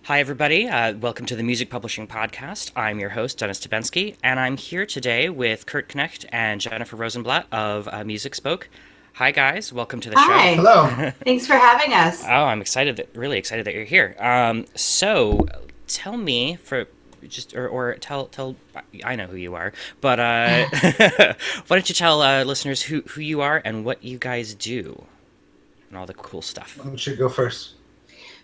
Hi, everybody. Welcome to the Music Publishing Podcast. I'm your host, Dennis Tabensky, and I'm here today with Kurt Knecht and Jennifer Rosenblatt of MusicSpoke. Hi, guys. Welcome to the show. Hi. Hello. Thanks for having us. Oh, I'm excited, really excited that you're here. So tell me or tell, I know who you are, but why don't you tell listeners who you are and what you guys do and all the cool stuff. Why don't you go first?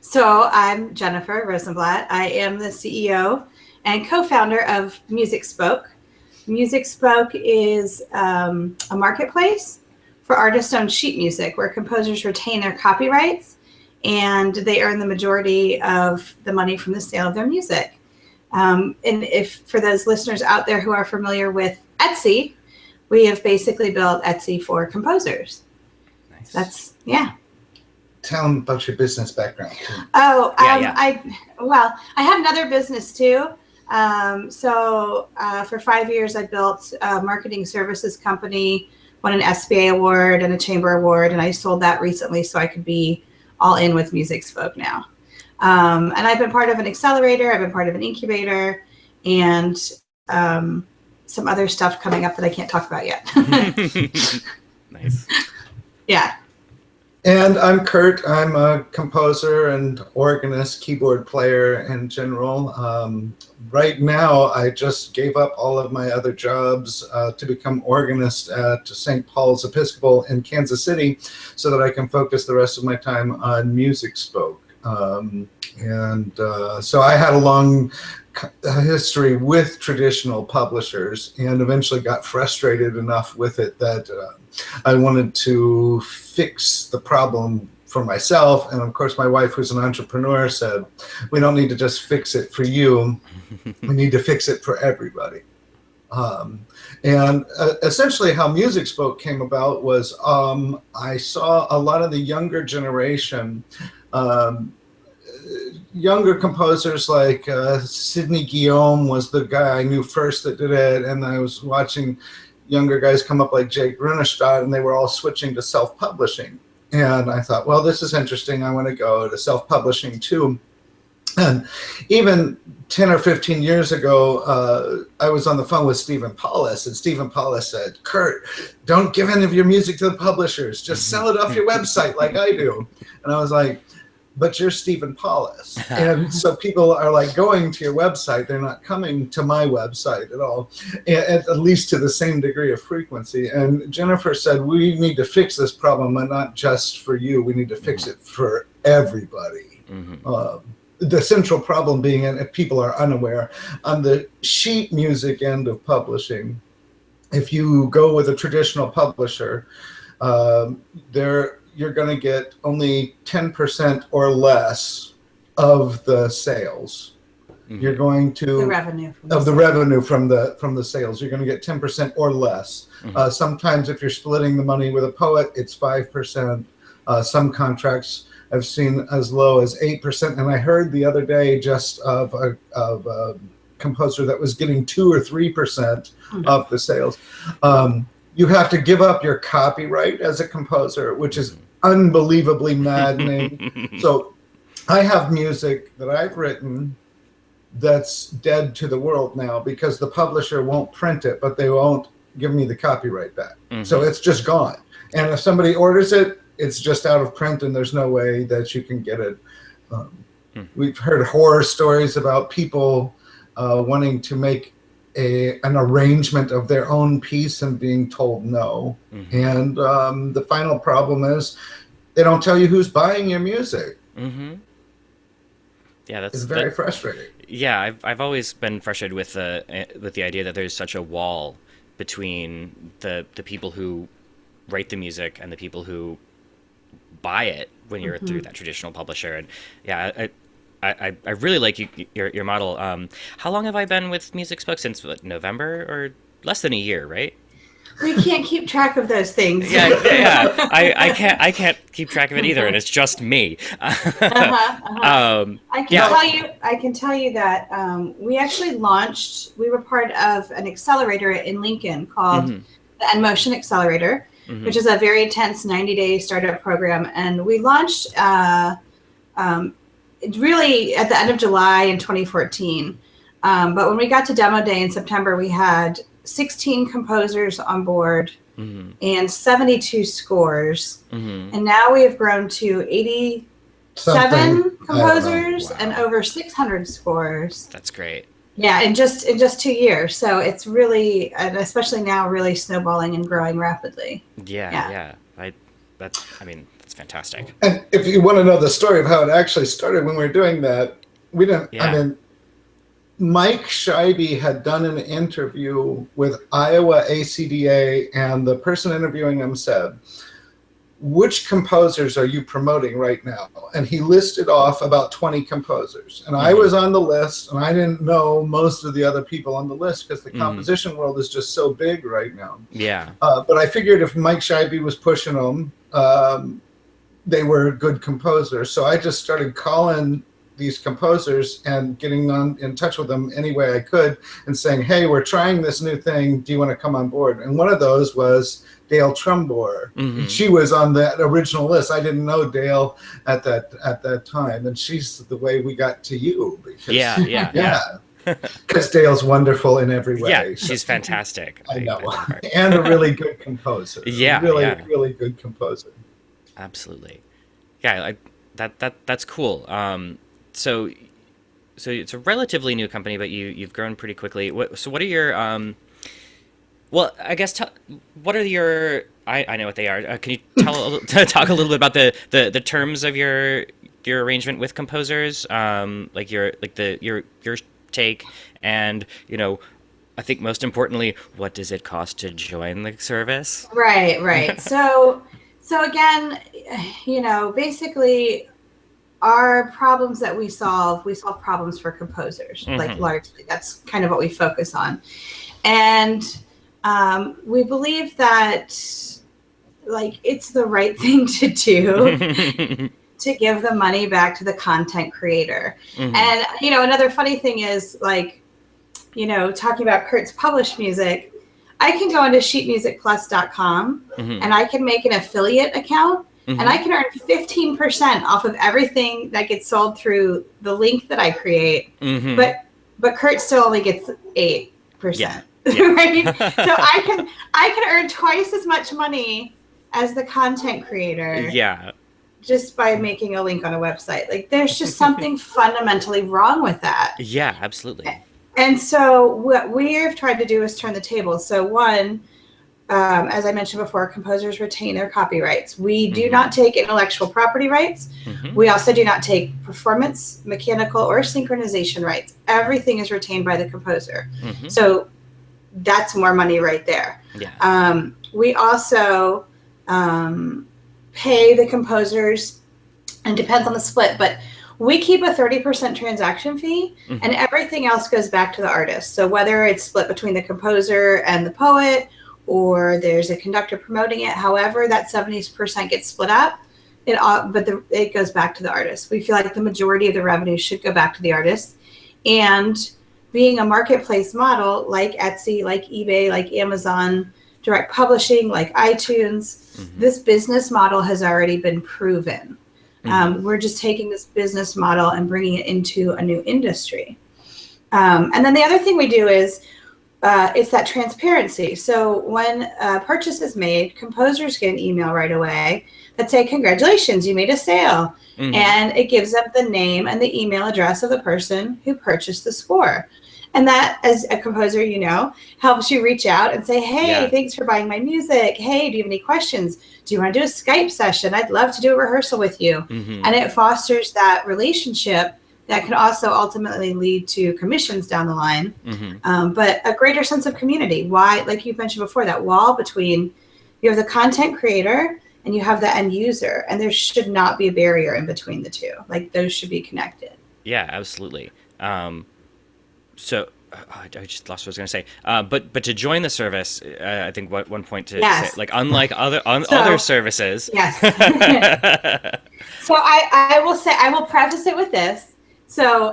So I'm Jennifer Rosenblatt. I am the CEO and co-founder of MusicSpoke. MusicSpoke is a marketplace for artist-owned sheet music where composers retain their copyrights and they earn the majority of the money from the sale of their music. And if for those listeners out there who are familiar with Etsy, we have basically built Etsy for composers. Nice. Tell them about your business background. Oh, Yeah. I have another business too. For 5 years, I built a marketing services company, won an SBA award and a chamber award, and I sold that recently so I could be all in with MusicSpoke now. And I've been part of an accelerator, I've been part of an incubator, and some other stuff coming up that I can't talk about yet. Nice. Yeah. And I'm Kurt. I'm a composer and organist, keyboard player in general. Right now, I just gave up all of my other jobs to become organist at St. Paul's Episcopal in Kansas City so that I can focus the rest of my time on MusicSpoke. So I had a long history with traditional publishers and eventually got frustrated enough with it that I wanted to fix the problem for myself. And of course, my wife, who's an entrepreneur, said, we don't need to just fix it for you. We need to fix it for everybody. Essentially how MusicSpoke came about was I saw a lot of the younger generation, younger composers like Sidney Guillaume was the guy I knew first that did it, and I was watching younger guys come up like Jake Runestad, and they were all switching to self-publishing. And I thought, well, this is interesting. I want to go to self-publishing too. And even 10 or 15 years ago, I was on the phone with Stephen Paulus, and Stephen Paulus said, Kurt, don't give any of your music to the publishers. Just sell it off your website like I do. And I was like, but you're Stephen Paulus. And so people are like going to your website. They're not coming to my website at all, at least to the same degree of frequency. And Jennifer said, we need to fix this problem, and not just for you. We need to fix it for everybody. The central problem being, and if people are unaware, on the sheet music end of publishing, if you go with a traditional publisher, you're going to get only 10% or less of the sales. You're going to The revenue from the sales. You're going to get 10% or less. Sometimes if you're splitting the money with a poet, it's 5%. Some contracts I've seen as low as 8%. And I heard the other day just of a composer that was getting 2 or 3% of the sales. You have to give up your copyright as a composer, which is unbelievably maddening. So I have music that I've written that's dead to the world now because the publisher won't print it, but they won't give me the copyright back. So it's just gone. And if somebody orders it, it's just out of print and there's no way that you can get it. We've heard horror stories about people wanting to make an arrangement of their own piece and being told no. And the final problem is they don't tell you who's buying your music. Yeah, it's very frustrating. Yeah, I've always been frustrated with the idea that there's such a wall between the people who write the music and the people who buy it when you're through that traditional publisher. And yeah, I really like your model. How long have I been with MusicSpoke? Since November, or less than a year, right? We can't keep track of those things. Yeah. I can't keep track of it either, and it's just me. I can tell you that we actually launched. We were part of an accelerator in Lincoln called the N-Motion Accelerator, which is a very intense 90-day startup program, and we launched really at the end of July in 2014. But when we got to demo day in September, we had 16 composers on board and 72 scores. And now we have grown to 87 composers and over 600 scores. That's great. Yeah, in just 2 years. So it's really, and especially now, really snowballing and growing rapidly. Yeah. That's fantastic. And if you want to know the story of how it actually started when we were doing that, we didn't. I mean, Mike Scheibe had done an interview with Iowa ACDA, and the person interviewing him said, "Which composers are you promoting right now?" And he listed off about 20 composers. And I was on the list, and I didn't know most of the other people on the list because the composition world is just so big right now. Yeah. But I figured if Mike Scheibe was pushing them, they were good composers. So I just started calling these composers and getting in touch with them any way I could and saying, "Hey, we're trying this new thing. Do you want to come on board?" And one of those was Dale Trumbore. She was on that original list. I didn't know Dale at that time, and she's the way we got to you. Because, yeah. Because Dale's wonderful in every way. Yeah, she's fantastic. I know, and a really good composer. Really good composer. Absolutely. Yeah, that's cool. So it's a relatively new company, but you've grown pretty quickly. So what are your well, I guess what are your I know what they are. Can you talk a little bit about the terms of your arrangement with composers, like your take, and I think most importantly, what does it cost to join the service? Right. So again, basically our problems that we solve problems for composers, like largely. That's kind of what we focus on. And we believe that it's the right thing to do to give the money back to the content creator. And, another funny thing is talking about Kurt's published music, I can go into sheetmusicplus.com and I can make an affiliate account and I can earn 15% off of everything that gets sold through the link that I create. But Kurt still only gets 8%. Yeah. Right? So I can earn twice as much money as the content creator. Yeah. Just by making a link on a website. There's just something fundamentally wrong with that. Yeah, absolutely. And so what we've tried to do is turn the tables. So one, as I mentioned before, composers retain their copyrights. We do not take intellectual property rights. We also do not take performance, mechanical, or synchronization rights. Everything is retained by the composer. So that's more money right there. Yeah. We also pay the composers, and depends on the split, but we keep a 30% transaction fee, and everything else goes back to the artist. So whether it's split between the composer and the poet, or there's a conductor promoting it, however that 70% gets split up, it goes back to the artist. We feel like the majority of the revenue should go back to the artist. And being a marketplace model like Etsy, like eBay, like Amazon, direct publishing, like iTunes, this business model has already been proven. We're just taking this business model and bringing it into a new industry. And then the other thing we do is it's that transparency. So when a purchase is made, composers get an email right away that say, "Congratulations, you made a sale." And it gives them the name and the email address of the person who purchased the score. And that, as a composer, helps you reach out and say, "Hey, thanks for buying my music. Hey, do you have any questions? Do you want to do a Skype session? I'd love to do a rehearsal with you." And it fosters that relationship that can also ultimately lead to commissions down the line. But a greater sense of community. Why, like you mentioned before, that wall between, you have the content creator and you have the end user, and there should not be a barrier in between the two. Those should be connected. Yeah, absolutely. So I just lost what I was going to say. But to join the service, I think one point to say, unlike other services. Yes. So I will preface it with this. So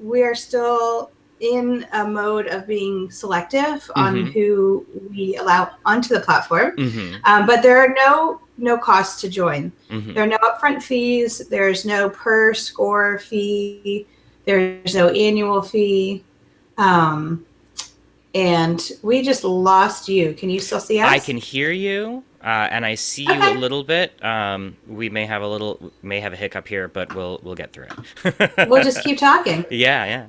we are still in a mode of being selective on who we allow onto the platform. But there are no no cost to join. Mm-hmm. There are no upfront fees. There's no per score fee. There's no annual fee. And we just lost you. Can you still see us? I can hear you, and I see you a little bit. We may have a hiccup here, but we'll get through it. We'll just keep talking. Yeah.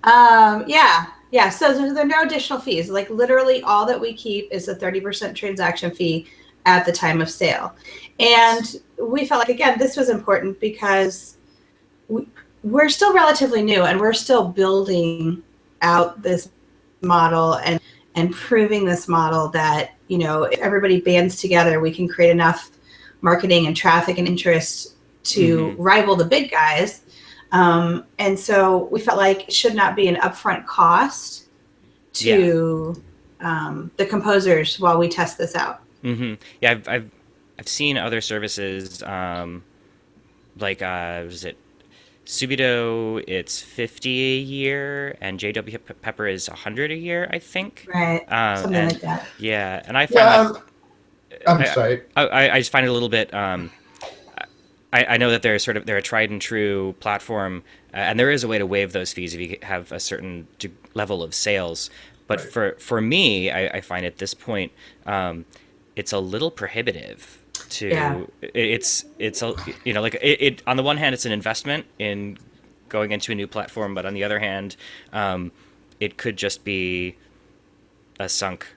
Yeah. So there are no additional fees. Like literally all that we keep is a 30% transaction fee at the time of sale. And we felt like, again, this was important because we're still relatively new and we're still building out this model and proving this model that, you know, if everybody bands together, we can create enough marketing and traffic and interest to rival the big guys. And so we felt like it should not be an upfront cost to the composers while we test this out. Yeah, I've seen other services like was it Subito, it's 50 a year, and JW Pepper is 100 a year, I think. Right, something like that. Yeah, and I find I'm sorry. I just find it a little bit. I know that they're a tried and true platform, and there is a way to waive those fees if you have a certain level of sales. But for me, I find at this point, it's a little prohibitive. It's like it on the one hand it's an investment in going into a new platform, but on the other hand it could just be a sunk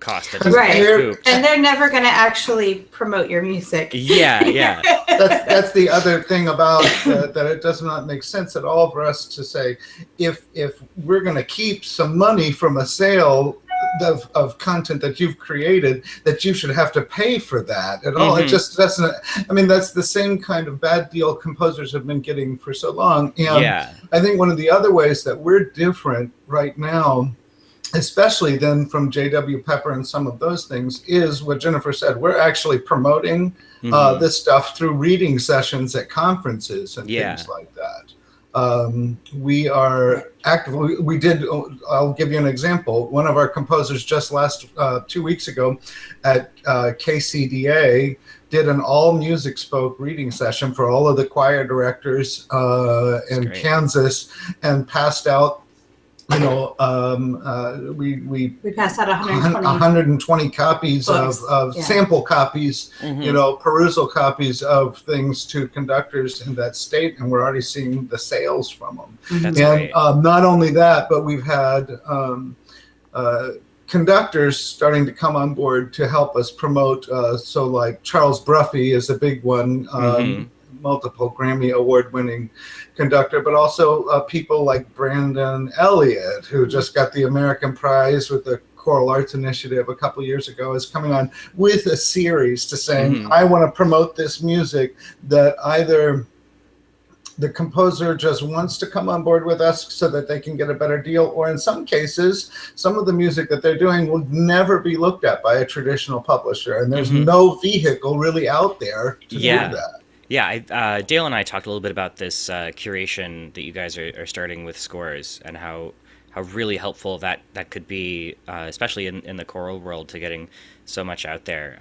cost that and they're never going to actually promote your music. That's the other thing about that it does not make sense at all for us to say if we're going to keep some money from a sale of content that you've created, that you should have to pay for that at all. It just doesn't. I mean, that's the same kind of bad deal composers have been getting for so long. And I think one of the other ways that we're different right now, especially then from JW Pepper and some of those things, is what Jennifer said. We're actually promoting this stuff through reading sessions at conferences and things like that. We are actively, I'll give you an example. One of our composers just 2 weeks ago at KCDA did an all MusicSpoke reading session for all of the choir directors in Kansas and passed out, we passed out 120 copies of sample copies, perusal copies of things to conductors in that state, and we're already seeing the sales from them. That's great. Not only that, but we've had conductors starting to come on board to help us promote. So like Charles Bruffy is a big one. Multiple Grammy award-winning conductor, but also people like Brandon Elliott, who just got the American Prize with the Choral Arts Initiative a couple of years ago, is coming on with a series to saying, I want to promote this music that either the composer just wants to come on board with us so that they can get a better deal, or in some cases, some of the music that they're doing will never be looked at by a traditional publisher, and there's no vehicle really out there to do that. Yeah, Dale and I talked a little bit about this curation that you guys are starting with Scores, and how really helpful that could be, especially in the choral world, to getting so much out there.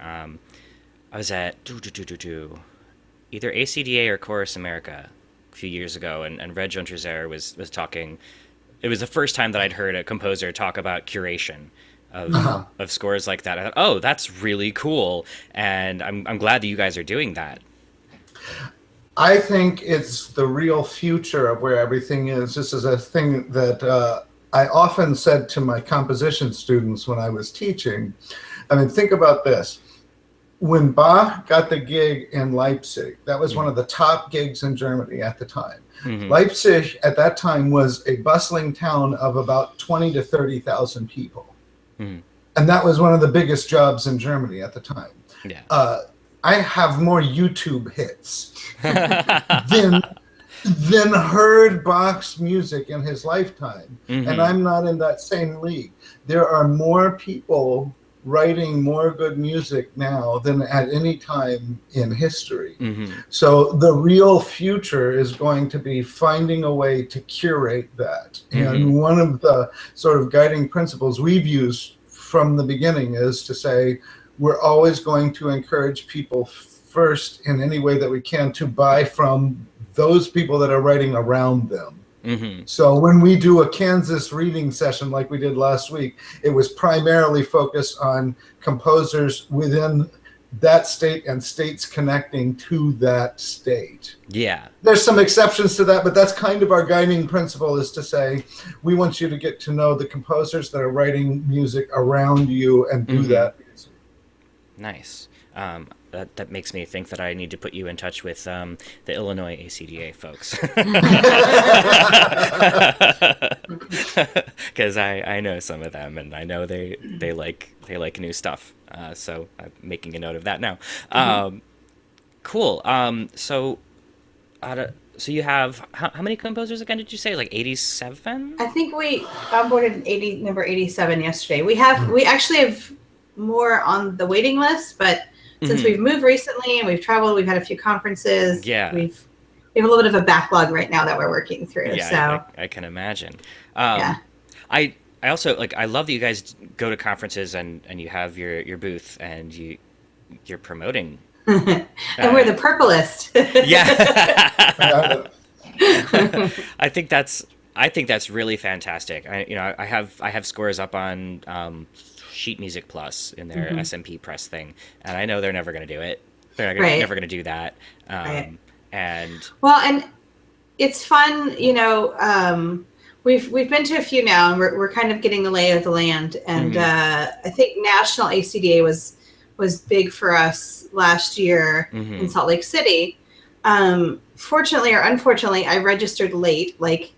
I was at either ACDA or Chorus America a few years ago, and Reg Jones-Rezer was talking. It was the first time that I'd heard a composer talk about curation of scores like that. I thought, oh, that's really cool, and I'm glad that you guys are doing that. I think it's the real future of where everything is. This is a thing that I often said to my composition students when I was teaching. I mean, think about this. When Bach got the gig in Leipzig, that was one of the top gigs in Germany at the time. Leipzig at that time was a bustling town of about 20 to 30,000 people. And that was one of the biggest jobs in Germany at the time. I have more YouTube hits than heard Bach's music in his lifetime. And I'm not in that same league. There are more people writing more good music now than at any time in history. So the real future is going to be finding a way to curate that. And one of the sort of guiding principles we've used from the beginning is to say, we're always going to encourage people first in any way that we can to buy from those people that are writing around them. So when we do a Kansas reading session like we did last week, it was primarily focused on composers within that state and states connecting to that state. Yeah. There's some exceptions to that, but that's kind of our guiding principle, is to say, we want you to get to know the composers that are writing music around you and do that music. Nice. That makes me think that I need to put you in touch with the Illinois ACDA folks. Because I know some of them, and I know they like new stuff. So I'm making a note of that now. Cool. So you have how many composers again? Did you say, like 87? I think we onboarded number 87 yesterday. We actually have more on the waiting list, but since we've moved recently and we've traveled, we've had a few conferences. Yeah. We have a little bit of a backlog right now that we're working through. Yeah, so I can imagine. Yeah. I also I love that you guys go to conferences and you have your booth and you're promoting. And we're the purplist. Yeah. I think that's really fantastic. I have scores up on Sheet Music Plus in their SMP press thing, and I know they're never going to do it. They're never going to do that. And it's fun. We've been to a few now, and we're kind of getting the lay of the land. And I think National ACDA was big for us last year in Salt Lake City. Fortunately or unfortunately, I registered late, like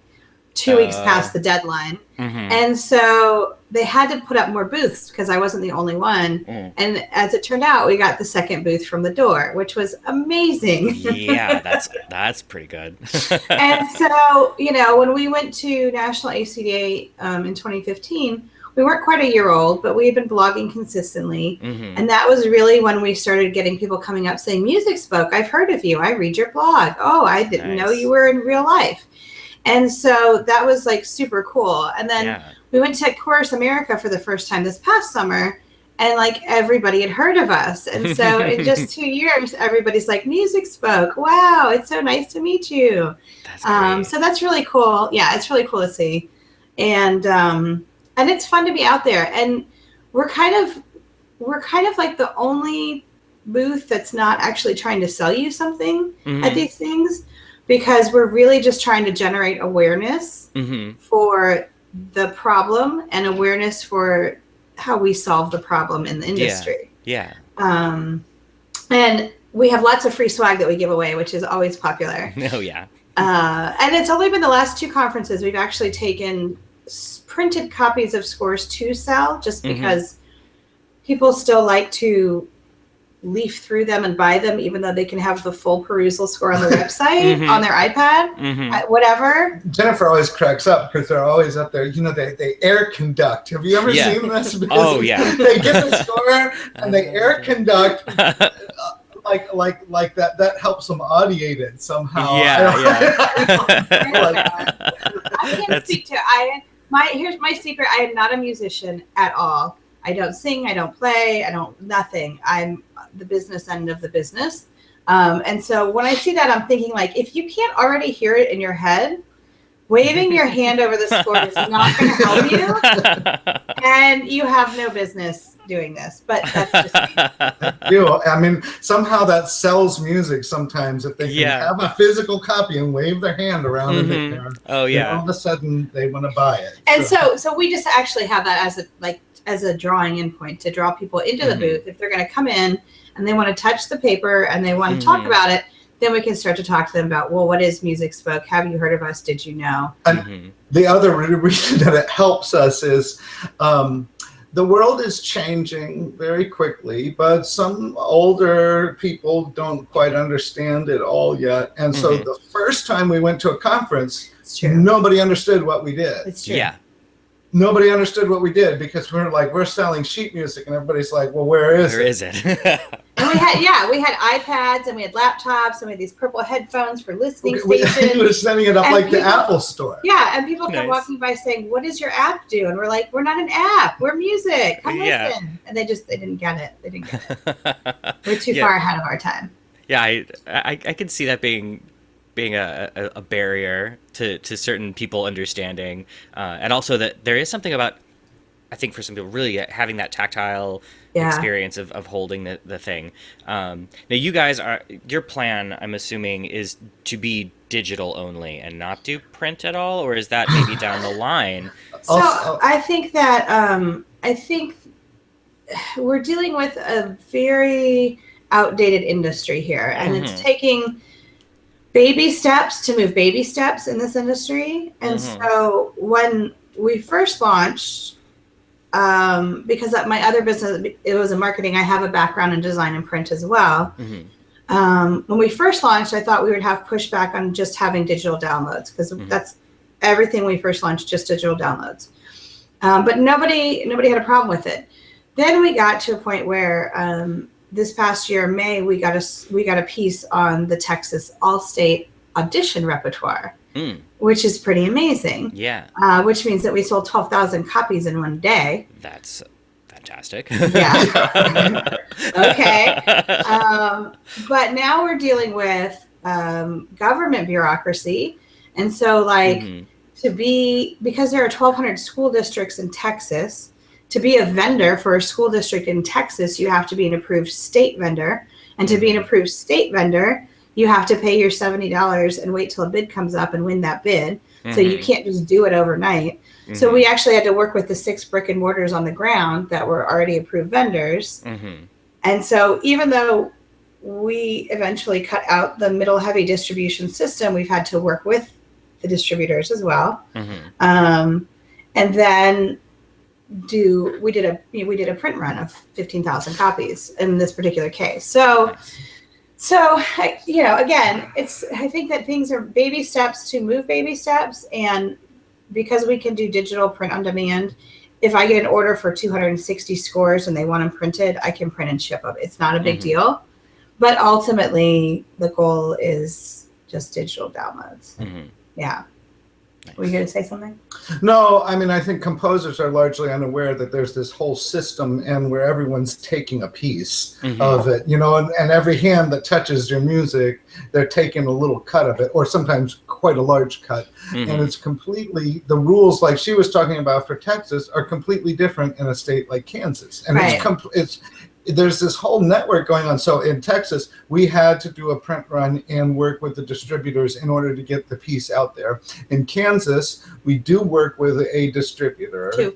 2 weeks past the deadline. And so they had to put up more booths because I wasn't the only one. And as it turned out, we got the second booth from the door, which was amazing. Yeah, that's pretty good. And so, when we went to National ACDA in 2015, we weren't quite a year old, but we had been blogging consistently. And that was really when we started getting people coming up saying, MusicSpoke, I've heard of you. I read your blog. Oh, I didn't know you were in real life. And so that was like super cool. And then we went to Chorus America for the first time this past summer, and like everybody had heard of us. And so in just 2 years, everybody's like, MusicSpoke. Wow, it's so nice to meet you. That's great. So that's really cool. Yeah, it's really cool to see. And it's fun to be out there. And we're kind of like the only booth that's not actually trying to sell you something at these things, because we're really just trying to generate awareness for the problem and awareness for how we solve the problem in the industry. Yeah. And we have lots of free swag that we give away, which is always popular. Oh, yeah. And it's only been the last two conferences we've actually taken printed copies of scores to sell, just because people still like to leaf through them and buy them, even though they can have the full perusal score on the website, on their iPad, whatever. Jennifer always cracks up because they're always up there. They air conduct. Have you ever seen this? Oh, yeah. They get the score and they air conduct like that. That helps them audiate it somehow. I can't speak to it. Here's my secret. I am not a musician at all. I don't sing. I don't play. Nothing. I'm the business end of the business. And so when I see that, I'm thinking, like, if you can't already hear it in your head, waving your hand over the score is not going to help you. And you have no business doing this. But that's just me. I mean, somehow that sells music sometimes if they can have a physical copy and wave their hand around it. Oh, yeah. All of a sudden, they want to buy it. And so we just actually have that as a drawing in point to draw people into the booth. If they're going to come in and they want to touch the paper and they want to talk about it, then we can start to talk to them about, well, what is MusicSpoke? Have you heard of us? Did you know? And the other reason that it helps us is the world is changing very quickly, but some older people don't quite understand it all yet. And so the first time we went to a conference, nobody understood what we did. It's true. Yeah. Nobody understood what we did because we're selling sheet music, and everybody's like, well, where is it? And we had iPads and we had laptops and we had these purple headphones for listening stations. We were setting it up and like people, the Apple Store. Yeah, and people kept walking by saying, what does your app do? And we're like, we're not an app. We're music. Come listen. And they didn't get it. We're too far ahead of our time. Yeah, I can see that being a barrier to certain people understanding, and also that there is something about, I think for some people, really having that tactile Yeah. experience of holding the thing. Now, you guys your plan, I'm assuming, is to be digital only and not do print at all, or is that maybe down the line? So Also, I think that I think we're dealing with a very outdated industry here, and it's Mm-hmm. taking baby steps to move baby steps in this industry. And Mm-hmm. so when we first launched, because of my other business, it was in marketing, I have a background in design and print as well. Mm-hmm. When we first launched, I thought we would have pushback on just having digital downloads, because Mm-hmm. that's everything we first launched, just digital downloads. But nobody had a problem with it. Then we got to a point where this past year, May, we got a piece on the Texas All-State audition repertoire, Mm. which is pretty amazing. Yeah, Which means that we sold 12,000 copies in one day. that's fantastic. Yeah. Okay. But now we're dealing with government bureaucracy. And so, like, Mm-hmm. because there are 1,200 school districts in Texas, to be a vendor for a school district in Texas, you have to be an approved state vendor. And to be an approved state vendor, you have to pay your $70 and wait till a bid comes up and win that bid. Mm-hmm. So you can't just do it overnight. Mm-hmm. So we actually had to work with the 6 brick and mortars on the ground that were already approved vendors. Mm-hmm. And so even though we eventually cut out the middle heavy distribution system, we've had to work with the distributors as well. Mm-hmm. And then we did a print run of 15,000 copies in this particular case. So again, I think that things are baby steps to move baby steps. And because we can do digital print on demand, if I get an order for 260 scores and they want them printed, I can print and ship them. It's not a big deal. But ultimately, the goal is just digital downloads. Mm-hmm. Yeah. Nice. Were you going to say something? no, I mean, I think composers are largely unaware that there's this whole system and where everyone's taking a piece of it, and every hand that touches your music, they're taking a little cut of it, or sometimes quite a large cut. Mm-hmm. And it's completely, the rules like she was talking about for Texas are completely different in a state like Kansas. And Right. there's this whole network going on. So in Texas, we had to do a print run and work with the distributors in order to get the piece out there. In Kansas, we do work with a distributor.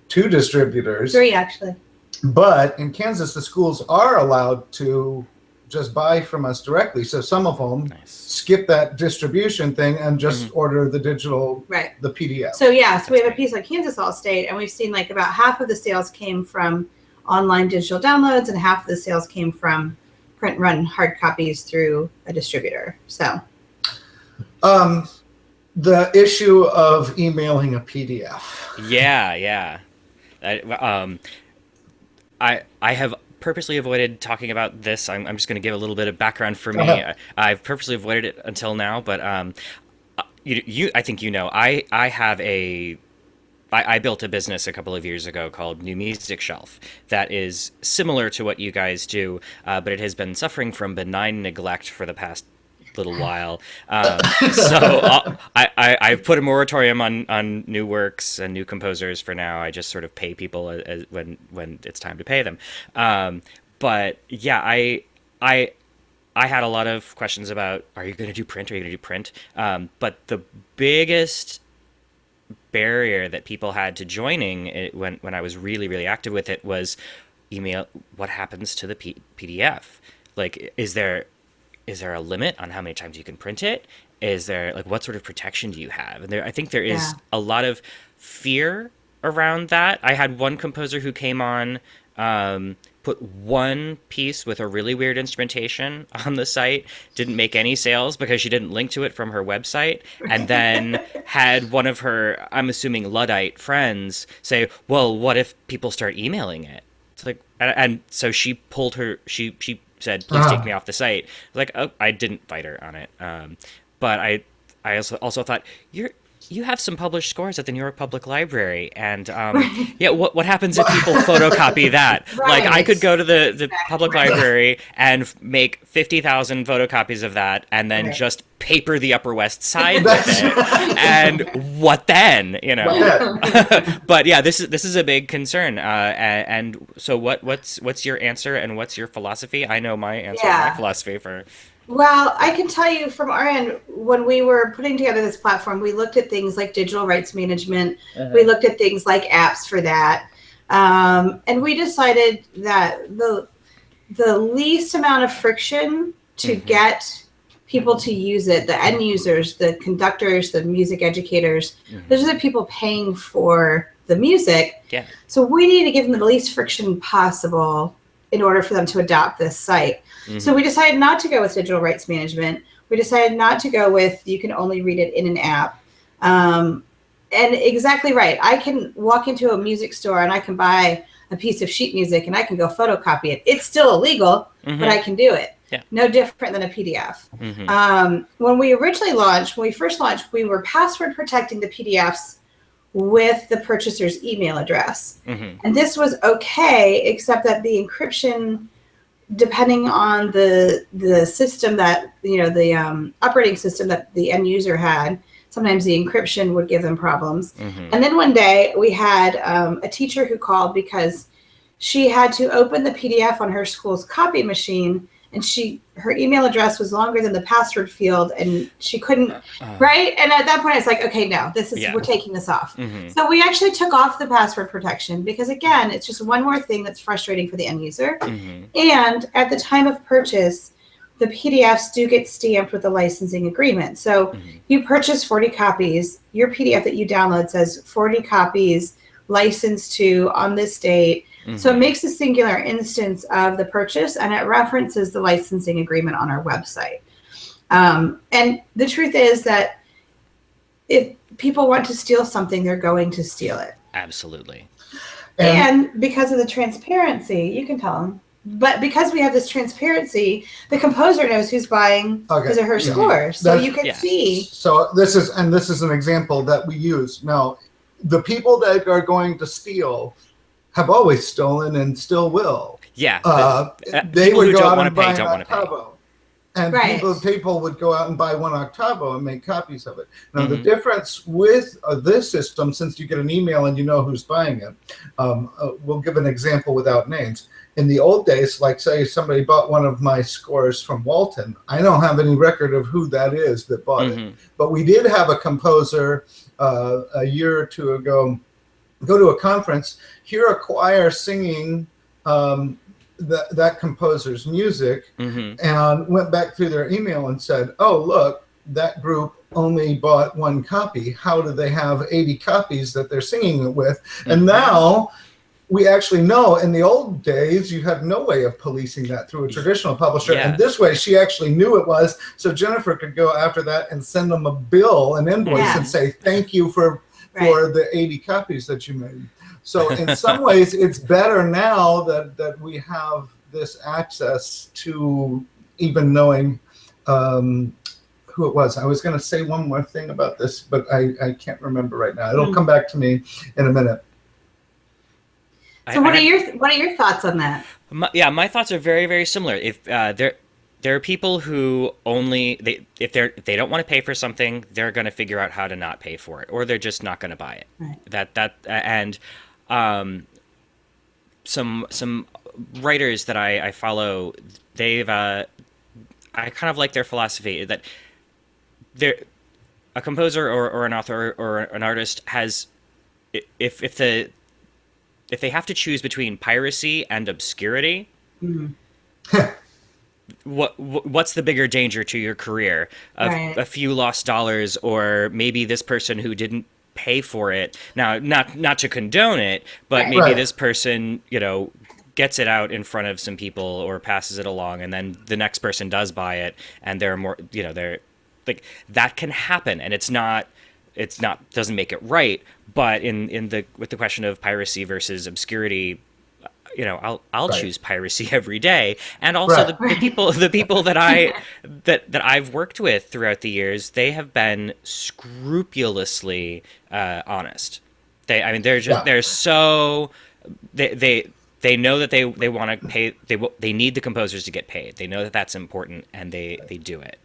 2 distributors. 3, actually. But in Kansas, the schools are allowed to just buy from us directly. So some of them skip that distribution thing and just order the digital, the PDF. So we have a piece on Kansas All-State, and we've seen like about half of the sales came from online digital downloads and half of the sales came from print run hard copies through a distributor. So the issue of emailing a PDF. Yeah. I have purposely avoided talking about this. I'm just going to give a little bit of background for me. I've purposely avoided it until now, but I think I built a business a couple of years ago called New Music Shelf that is similar to what you guys do, but it has been suffering from benign neglect for the past little while. So I've put a moratorium on new works and new composers for now. I just sort of pay people when it's time to pay them. But yeah, I had a lot of questions about, are you going to do print? Are you going to do print? But the biggest barrier that people had to joining it when I was really, really active with it was email. What happens to the PDF? Like, is there a limit on how many times you can print it? Is there, like, what sort of protection do you have? And I think there is a lot of fear around that. I had one composer who came on, put one piece with a really weird instrumentation on the site, didn't make any sales because she didn't link to it from her website, and then had one of her, I'm assuming, Luddite friends say, well, what if people start emailing it? It's like, and so she pulled her, she said, please take me off the site. I was like, oh, I didn't fight her on it. But I also thought, you have some published scores at the New York Public Library, and yeah, what happens if people photocopy that? Like, I could go to the public library and make 50,000 photocopies of that, and then just paper the Upper West Side with it. And what then? You know. But yeah, this is a big concern. And so what's your answer and what's your philosophy? I know my answer, my philosophy for. Well, I can tell you from our end, when we were putting together this platform, we looked at things like digital rights management. We looked at things like apps for that. And we decided that the least amount of friction to get people to use it, the end users, the conductors, the music educators, those are the people paying for the music. Yeah. So we need to give them the least friction possible in order for them to adopt this site. So we decided not to go with digital rights management. We decided not to go with you can only read it in an app. And exactly right. I can walk into a music store and I can buy a piece of sheet music and I can go photocopy it. It's still illegal, but I can do it. Yeah. No different than a PDF. When we first launched, we were password protecting the PDFs with the purchaser's email address. And this was okay, except that the encryption, depending on the system that, the operating system that the end user had, sometimes the encryption would give them problems. And then one day we had a teacher who called because she had to open the PDF on her school's copy machine, and her email address was longer than the password field, and she couldn't, right? And at that point, it's like, okay, no, we're taking this off. So we actually took off the password protection because, again, it's just one more thing that's frustrating for the end user. And at the time of purchase, the PDFs do get stamped with a licensing agreement. So you purchase 40 copies, your PDF that you download says 40 copies licensed to on this date. So it makes a singular instance of the purchase, and it references the licensing agreement on our website. And the truth is that if people want to steal something, they're going to steal it. Absolutely. And because of the transparency, you can tell them. But because we have this transparency, the composer knows who's buying his or her score. So you can see. So this is an example that we use. Now, the people that are going to steal have always stolen and still will. Yeah. They would go out and buy don't an octavo. And people would go out and buy one octavo and make copies of it. Now, the difference with this system, since you get an email and you know who's buying it, we'll give an example without names. In the old days, like say somebody bought one of my scores from Walton, I don't have any record of who that is that bought it. But we did have a composer a year or two ago go to a conference, hear a choir singing that composer's music, and went back through their email and said, oh, look, that group only bought one copy. How do they have 80 copies that they're singing it with? And now we actually know. In the old days, you had no way of policing that through a traditional publisher. And this way, she actually knew it was. So Jennifer could go after that and send them a bill, an invoice, and say, thank you for the 80 copies that you made. So in some ways, it's better now that we have this access to even knowing who it was. I was going to say one more thing about this, but I can't remember right now. It'll come back to me in a minute. So what are your thoughts on that? My thoughts are very, very similar. If there are people who if they don't want to pay for something, they're going to figure out how to not pay for it, or they're just not going to buy it. And some writers that I follow, I kind of like their philosophy that a composer or an author or an artist has, if they have to choose between piracy and obscurity. What's the bigger danger to your career? A few lost dollars, or maybe this person who didn't pay for it. Now, not to condone it, but maybe this person, gets it out in front of some people or passes it along, and then the next person does buy it, and they're more, they're like, that can happen, and it's not doesn't make it right. But with the question of piracy versus obscurity, I'll Right. choose piracy every day. And also Right. the people that that I've worked with throughout the years, they have been scrupulously honest. I mean, Yeah. they're so they know that they want to pay, they need the composers to get paid. They know that that's important, and they do it.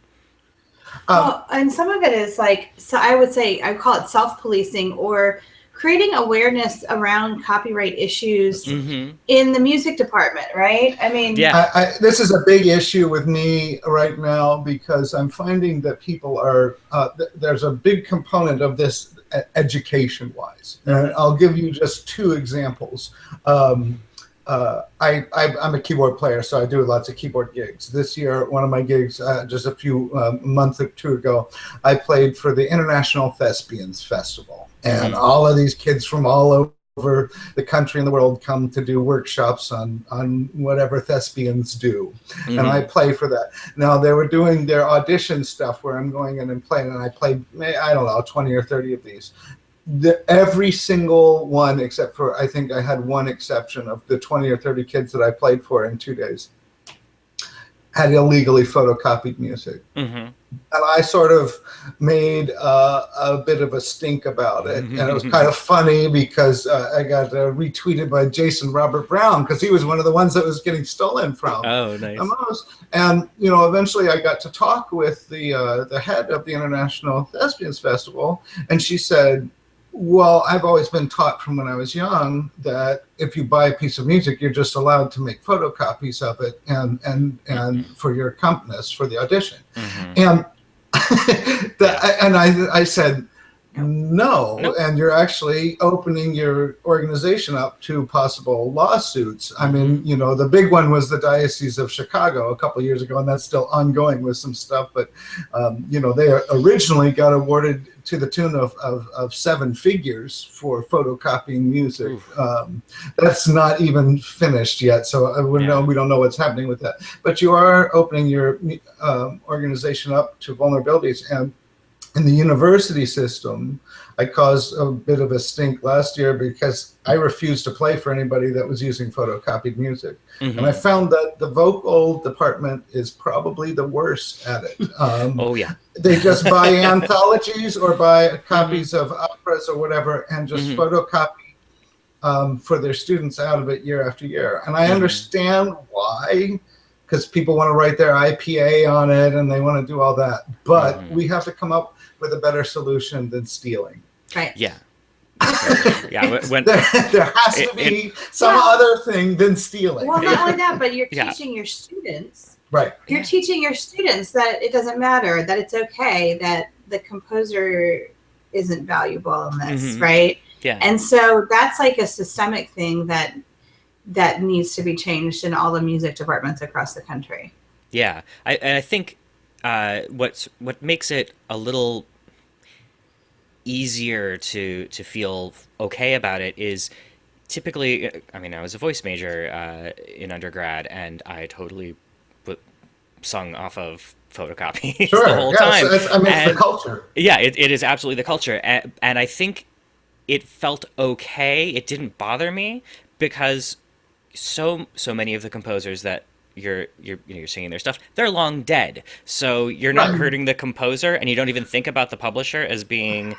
Um, Well, and some of it is like, so I would say I call it self-policing or creating awareness around copyright issues Mm-hmm. in the music department, right? I mean, Yeah. this is a big issue with me right now because I'm finding that people are, there's a big component of this education wise. And I'll give you just two examples. I'm a keyboard player, so I do lots of keyboard gigs. This year, one of my gigs, just a few month or two ago, I played for the International Thespians Festival. And all of these kids from all over the country and the world come to do workshops on whatever thespians do. And I play for that. Now, they were doing their audition stuff where I'm going in and playing, and I played, I don't know, 20 or 30 of these. Every single one, except for I think I had one exception of the 20 or 30 kids that I played for in 2 days, had illegally photocopied music. And I sort of made a bit of a stink about it. And it was kind of funny because I got retweeted by Jason Robert Brown because he was one of the ones that was getting stolen from. Oh, nice. And, eventually I got to talk with the head of the International Thespians Festival, and she said, well, I've always been taught from when I was young that if you buy a piece of music, you're just allowed to make photocopies of it and for your accompanist for the audition. And I said, no, and you're actually opening your organization up to possible lawsuits. I mean, the big one was the Diocese of Chicago a couple of years ago, and that's still ongoing with some stuff. But, they originally got awarded to the tune of 7 figures for photocopying music. That's not even finished yet, so we don't know what's happening with that. But you are opening your organization up to vulnerabilities. And in the university system, I caused a bit of a stink last year because I refused to play for anybody that was using photocopied music. And I found that the vocal department is probably the worst at it. They just buy anthologies or buy copies of operas or whatever and just photocopy for their students out of it year after year. And I understand why, because people want to write their IPA on it and they want to do all that. But we have to come up with a better solution than stealing. right. Yeah. There has to be some other thing than stealing. Well, not only that, but you're teaching your students. Right. You're teaching your students that it doesn't matter, that it's okay, that the composer isn't valuable in this, right? Yeah. And so that's like a systemic thing that needs to be changed in all the music departments across the country. Yeah. I think what makes it a little easier to feel okay about it is typically, I mean, I was a voice major in undergrad, and I totally sung off of photocopies the whole time. It's the culture. Yeah, it is absolutely the culture. And I think it felt okay. It didn't bother me because so many of the composers that you're singing their stuff, they're long dead. So you're not hurting the composer, and you don't even think about the publisher as being,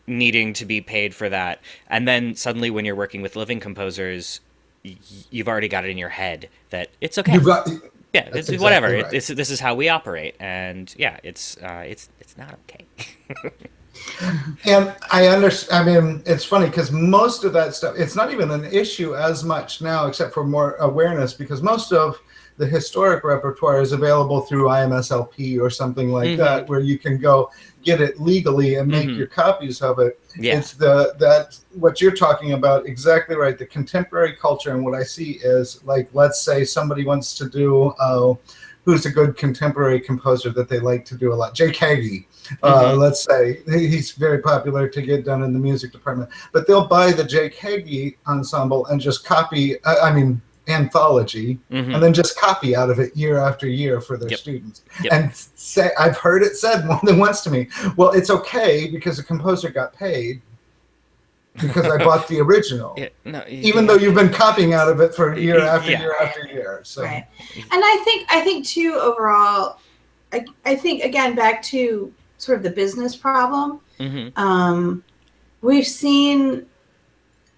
needing to be paid for that. And then suddenly when you're working with living composers, you've already got it in your head that it's okay. It's whatever. Right. This is how we operate, and it's not okay. And I understand. I mean, it's funny because most of that stuff, it's not even an issue as much now, except for more awareness, because most of the historic repertoire is available through IMSLP or something like that, where you can go get it legally and make your copies of it. Yeah. It's that what you're talking about, exactly right. The contemporary culture, and what I see is, like, let's say somebody wants to do who's a good contemporary composer that they like to do a lot? Jake Hagee. Let's say he's very popular to get done in the music department, but they'll buy the Jake Hagee ensemble and just copy, anthology, and then just copy out of it year after year for their students. And say, I've heard it said more than once to me, well, it's okay because the composer got paid, because I bought the original, Yeah, no, even though you've been copying out of it for year after yeah. year after year. So. Right. And I think too, overall, I think, again, back to sort of the business problem, we've seen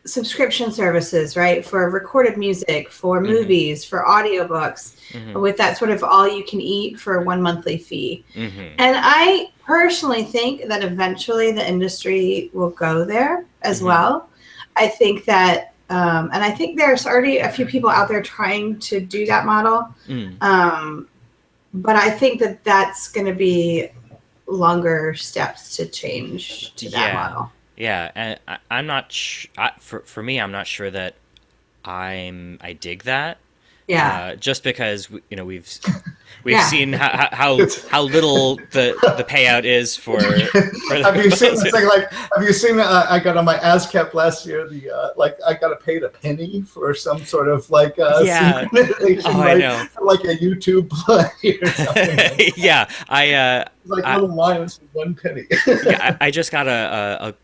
subscription services, right, for recorded music, for movies, for audiobooks, with that sort of all you can eat for one monthly fee. And I personally think that eventually the industry will go there as well. I think that, and I think there's already a few people out there trying to do that model. But I think that that's going to be longer steps to change to that model. Yeah, and I'm not for me, I'm not sure that I dig that. Yeah. Just because we've seen how little the payout is for have you seen this thing? Like, have you seen? I got on my ASCAP last year. I got paid a penny for some sort of synchronization, I know, like a YouTube play or something. Yeah, little lines with 1 penny. Yeah, I just got a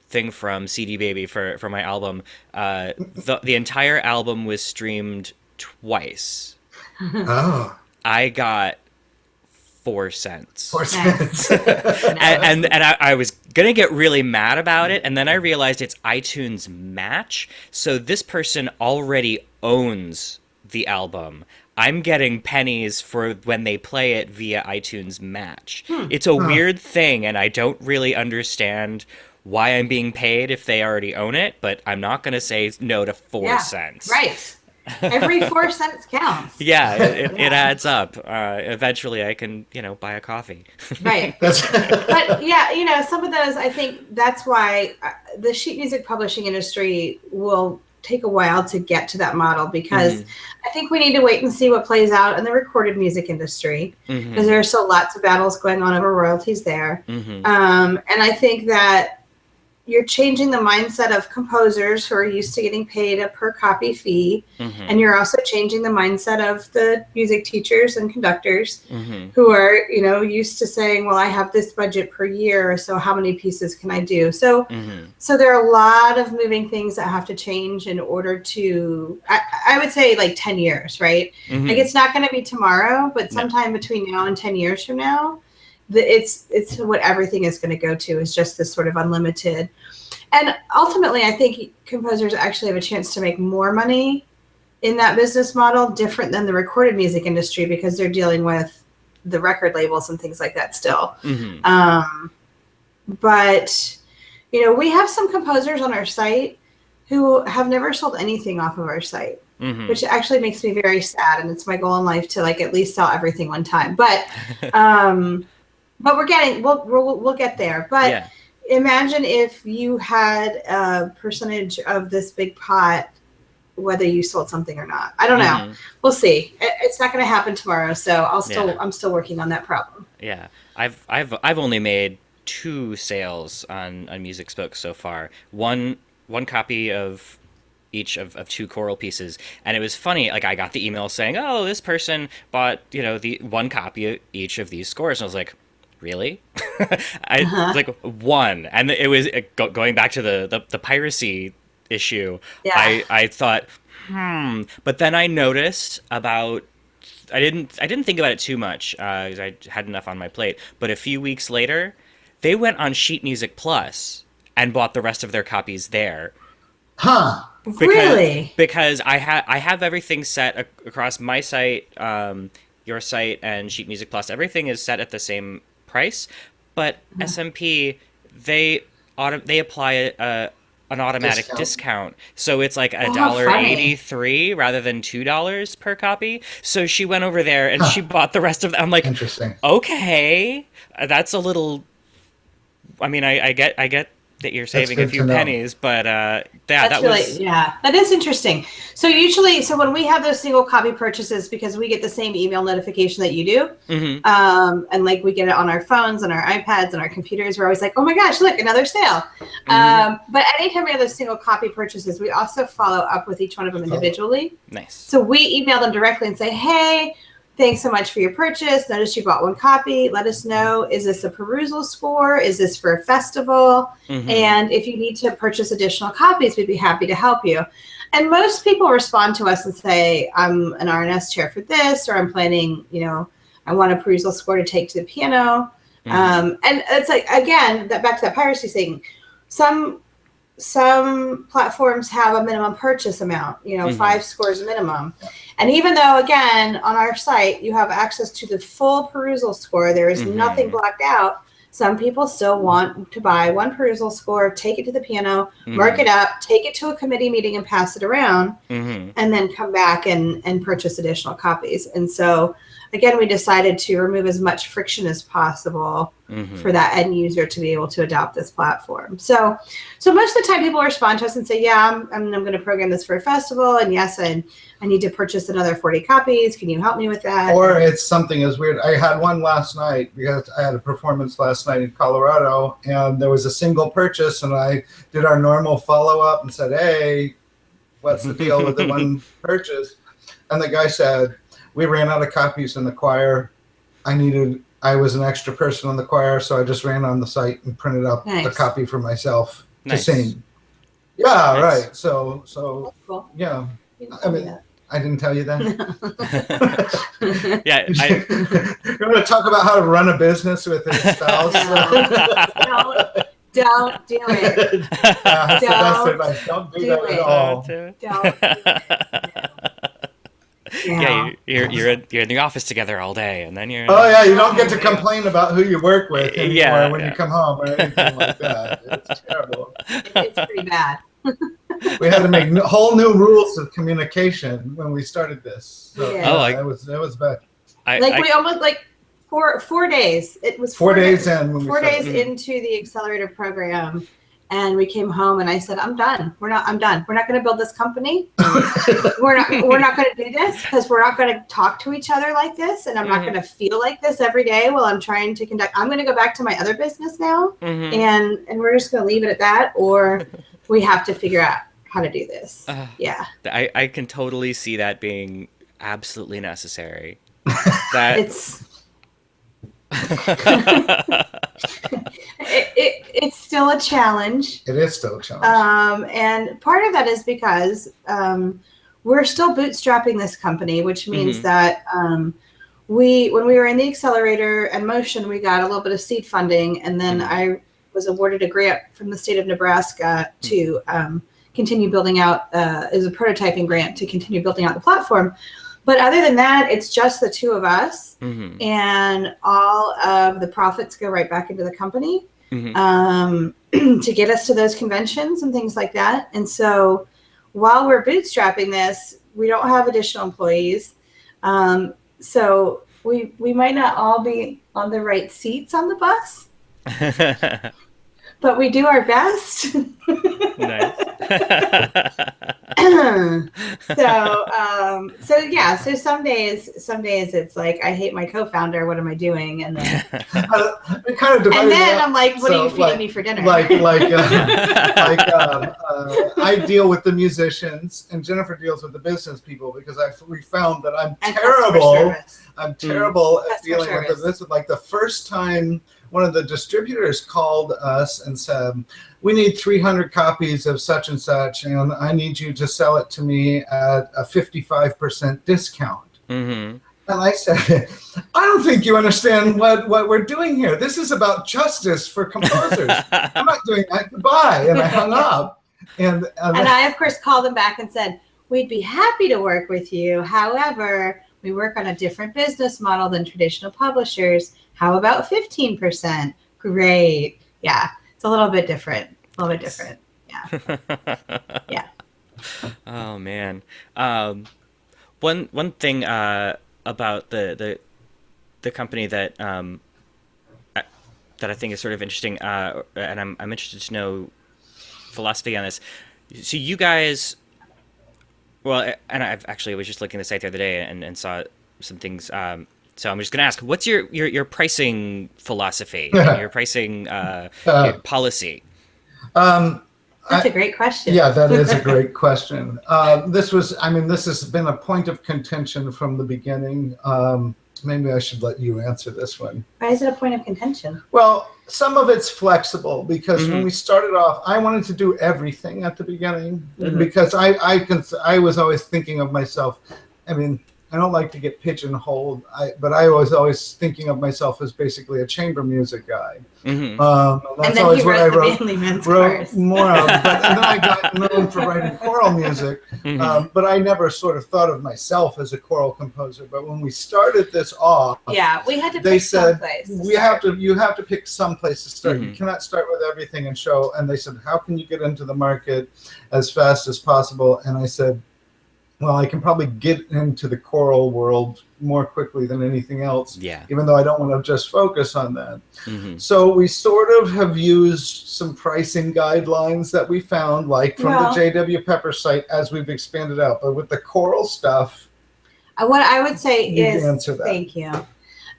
thing from CD Baby for my album. The entire album was streamed twice. Oh. I got 4 cents. 4 cents. and I was gonna get really mad about it, and then I realized it's iTunes Match, so this person already owns the album. I'm getting pennies for when they play it via iTunes Match. It's a weird thing, and I don't really understand why I'm being paid if they already own it, but I'm not gonna say no to 4 cents. Right. Every 4 cents counts. Yeah, it adds up. Eventually, I can, buy a coffee. Right. But yeah, some of those, I think that's why the sheet music publishing industry will take a while to get to that model, because I think we need to wait and see what plays out in the recorded music industry, because there are still lots of battles going on over royalties there. And I think that you're changing the mindset of composers who are used to getting paid a per copy fee. And you're also changing the mindset of the music teachers and conductors who are, used to saying, well, I have this budget per year, so how many pieces can I do? So there are a lot of moving things that have to change in order to, I would say, like 10 years, right? Like, it's not going to be tomorrow, but sometime between now and 10 years from now, it's what everything is going to go to, is just this sort of unlimited. And ultimately, I think composers actually have a chance to make more money in that business model, different than the recorded music industry, because they're dealing with the record labels and things like that still. But we have some composers on our site who have never sold anything off of our site, which actually makes me very sad, and it's my goal in life to at least sell everything one time. But we'll get there. But imagine if you had a percentage of this big pot, whether you sold something or not. I don't know. We'll see. It's not going to happen tomorrow, so I'm still working on that problem. Yeah, I've only made 2 sales on MusicSpoke so far. One copy of each of 2 choral pieces, and it was funny. Like, I got the email saying, "Oh, this person bought the 1 copy of each of these scores," and I was like, really? Like, 1, and it was going back to the piracy issue. I thought, but then I noticed about. I didn't think about it too much because I had enough on my plate. But a few weeks later, they went on Sheet Music Plus and bought the rest of their copies there. Really? Because I have everything set across my site, your site, and Sheet Music Plus. Everything is set at the same price, but SMP they apply an automatic discount, so it's like $1.83 rather than $2 per copy. So she went over there and she bought the rest of them. I'm like, interesting. Okay, that's a little. I mean, I get that you're saving a few pennies, but that is interesting. So usually, when we have those single copy purchases, because we get the same email notification that you do, and we get it on our phones and our iPads and our computers, we're always like, oh my gosh, look, another sale. But anytime we have those single copy purchases, we also follow up with each one of them individually. Nice. So we email them directly and say, hey, thanks so much for your purchase. Notice you bought one copy. Let us know, is this a perusal score? Is this for a festival? And if you need to purchase additional copies, we'd be happy to help you. And most people respond to us and say, I'm an RNS chair for this, or I'm planning, I want a perusal score to take to the piano. And it's like, again, back to that piracy thing. Some platforms have a minimum purchase amount, 5 scores minimum. And even though, again, on our site, you have access to the full perusal score, there is nothing blacked out. Some people still want to buy one perusal score, take it to the piano, mark it up, take it to a committee meeting and pass it around, and then come back and purchase additional copies. And so, again, we decided to remove as much friction as possible for that end user to be able to adopt this platform. So most of the time people respond to us and say, yeah, I'm going to program this for a festival. And yes, I need to purchase another 40 copies. Can you help me with that? Or it's something as weird. I had one last night because I had a performance last night in Colorado, and there was a single purchase, and I did our normal follow-up and said, hey, what's the deal with the one purchase? And the guy said, we ran out of copies in the choir. I was an extra person on the choir, so I just ran on the site and printed up a copy for myself to sing. Yeah, right. So cool. Yeah. I didn't tell you that. Yeah. You're going to talk about how to run a business with his spouse. Don't do it. Don't do that at all. Don't. Yeah, you're in the office together all day, and then you're. Oh yeah, you don't get to complain about who you work with anymore when you come home or anything like that. It's terrible. It's pretty bad. We had to make whole new rules of communication when we started this. So, it was bad. We almost 4 days. It was 4 days in. 4 days into the accelerator program. And we came home and I said, I'm done. I'm done. We're not going to build this company. We're not going to do this because we're not going to talk to each other like this. And I'm not going to feel like this every day while I'm trying to conduct. I'm going to go back to my other business now. And we're just going to leave it at that. Or we have to figure out how to do this. Yeah. I can totally see that being absolutely necessary. It's still a challenge. It is still a challenge. And part of that is because we're still bootstrapping this company, which means that when we were in the accelerator and motion, we got a little bit of seed funding, and then I was awarded a grant from the state of Nebraska to continue building out as a prototyping grant to continue building out the platform. But other than that, it's just the two of us, and all of the profits go right back into the company to get us to those conventions and things like that. And so while we're bootstrapping this, we don't have additional employees. So we might not all be on the right seats on the bus, but we do our best. Nice. So some days it's like, I hate my co-founder. What am I doing? And then, I'm like, what are you feeding me for dinner? I deal with the musicians and Jennifer deals with the business people because we found that I'm terrible. I'm terrible at dealing with this. Like the first time one of the distributors called us and said, we need 300 copies of such and such, and I need you to sell it to me at a 55% discount. And I said, I don't think you understand what we're doing here. This is about justice for composers. I'm not doing that. Goodbye. And I hung up. And I, of course, called them back and said, we'd be happy to work with you. However, we work on a different business model than traditional publishers. How about 15%? Great. Yeah. It's a little bit different. Yeah. Yeah. Oh man. One thing about the company that I think is sort of interesting, and I'm interested to know philosophy on this. So you guys, well, and I was just looking at the site the other day and saw some things. So I'm just going to ask, what's your pricing philosophy, your pricing your policy? That's a great question. Yeah, that is a great question. This has been a point of contention from the beginning. Maybe I should let you answer this one. Why is it a point of contention? Well, some of it's flexible because when we started off, I wanted to do everything at the beginning because I was always thinking of myself. I mean, I don't like to get pigeonholed, but I was always thinking of myself as basically a chamber music guy. And that's and always what I wrote more of. And then I got known for writing choral music, but I never sort of thought of myself as a choral composer. But when we started this off, we had to. They said you have to pick some place to start. You cannot start with everything and show. And they said, how can you get into the market as fast as possible? And I said, well, I can probably get into the choral world more quickly than anything else, even though I don't want to just focus on that. So we sort of have used some pricing guidelines that we found, like from the J.W. Pepper site, as we've expanded out. But with the choral stuff, what I would say is, answer that. Thank you.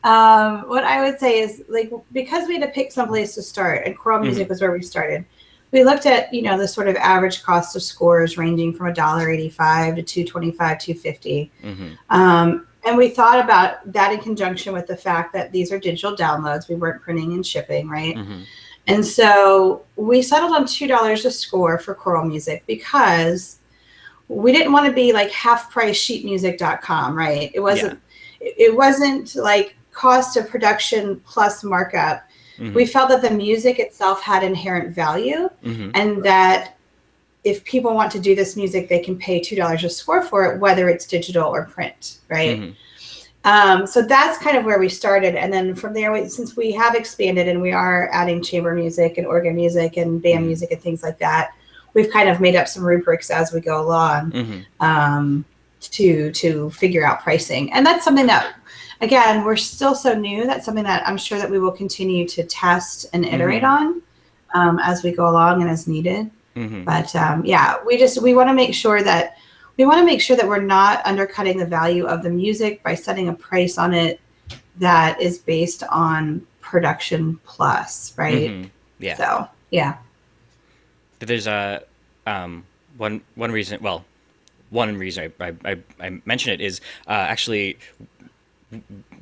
What I would say is, like, because we had to pick some place to start, and choral music was where we started. We looked at, the sort of average cost of scores ranging from $1.85 to $2.25, $2.50. And we thought about that in conjunction with the fact that these are digital downloads. We weren't printing and shipping, right? And so we settled on $2 a score for choral music because we didn't want to be like half price sheetmusic.com, right? It wasn't like cost of production plus markup. We felt that the music itself had inherent value and that if people want to do this music, they can pay $2 a score for it, whether it's digital or print, right? So that's kind of where we started. And then from there, since we have expanded and we are adding chamber music and organ music and band music and things like that, we've kind of made up some rubrics as we go along to figure out pricing. And that's something that, again, we're still so new. That's something that I'm sure that we will continue to test and iterate on as we go along and as needed. But we want to make sure that we're not undercutting the value of the music by setting a price on it that is based on production plus, right? Yeah. So yeah. There's one reason. Well, one reason I mention it is actually.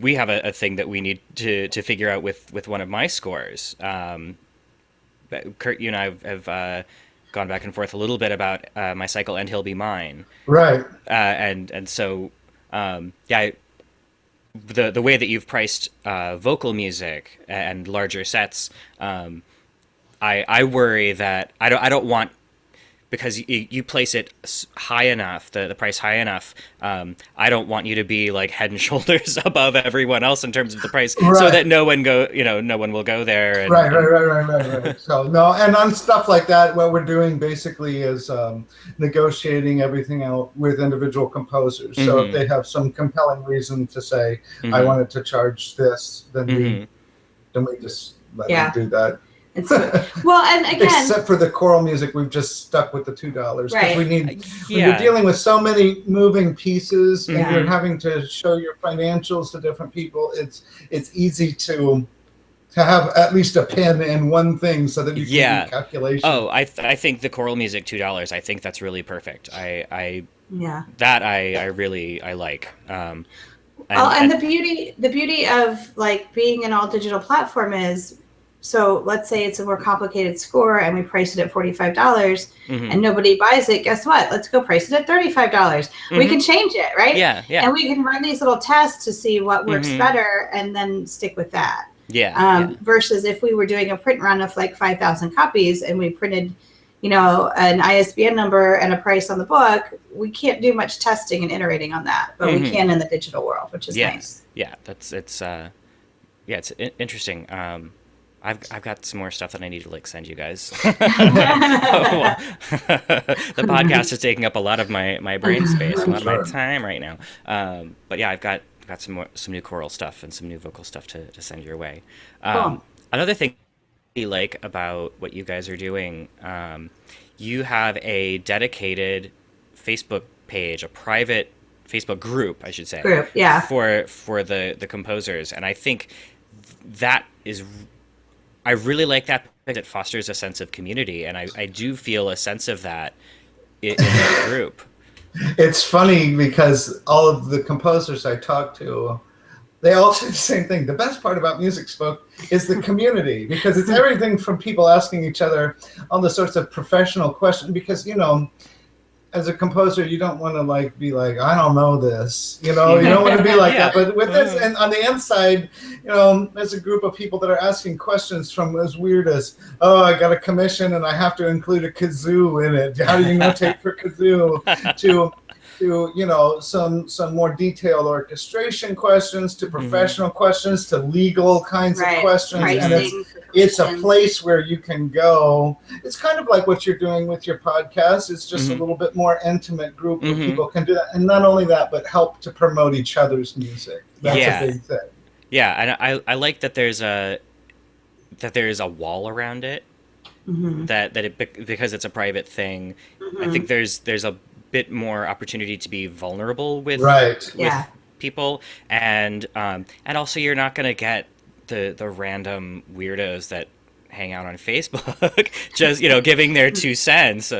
We have a thing that we need to figure out with one of my scores. Kurt, you and I have gone back and forth a little bit about my cycle "And He'll Be Mine." Right. And so the way that you've priced vocal music and larger sets, I worry that I don't want. Because you place it high enough, the price high enough, I don't want you to be like head and shoulders above everyone else in terms of the price, so that no one will go there. Right. So no, and on stuff like that, what we're doing basically is negotiating everything out with individual composers. So if they have some compelling reason to say, I wanted to charge this, then we just let them do that. Well, and again, except for the choral music, we've just stuck with the $2 because we need. When you're dealing with so many moving pieces and you're having to show your financials to different people, it's easy to have at least a pen in one thing so that you can do calculations. Oh, I think the choral music $2. I think that's really perfect. I really like. And the beauty of like being an all digital platform is. So let's say it's a more complicated score and we price it at $45 and nobody buys it. Guess what? Let's go price it at $35. We can change it, right? Yeah. And we can run these little tests to see what works better and then stick with that. Versus if we were doing a print run of like 5,000 copies and we printed, an ISBN number and a price on the book, we can't do much testing and iterating on that, but we can in the digital world, which is nice. Yeah, it's interesting. I've got some more stuff that I need to send you guys. The podcast is taking up a lot of my brain space, a lot of my time right now. But yeah, I've got some new choral stuff and some new vocal stuff to send your way. Cool. Another thing I like about what you guys are doing, you have a dedicated Facebook page, a private Facebook group, I should say, for the composers, and I think that is. I really like that it fosters a sense of community, and I do feel a sense of that in the group. It's funny because all of the composers I talk to, they all say the same thing. The best part about MusicSpoke is the community, because it's everything from people asking each other all the sorts of professional questions. Because, you know, as a composer, you don't want to be like, I don't know this, you don't want to be like that. But with this, and on the inside, there's a group of people that are asking questions from as weird as, oh, I got a commission and I have to include a kazoo in it. How do you notate for kazoo? to some more detailed orchestration questions, to professional questions, to legal kinds of questions. Pricing, and it's a place where you can go. It's kind of like what you're doing with your podcast. It's just a little bit more intimate group where people can do that. And not only that, but help to promote each other's music. That's a big thing. Yeah, and I like that there's a wall around it. Because it's a private thing. I think there's a bit more opportunity to be vulnerable with people, and also you're not going to get the random weirdos that hang out on Facebook just giving their 2 cents.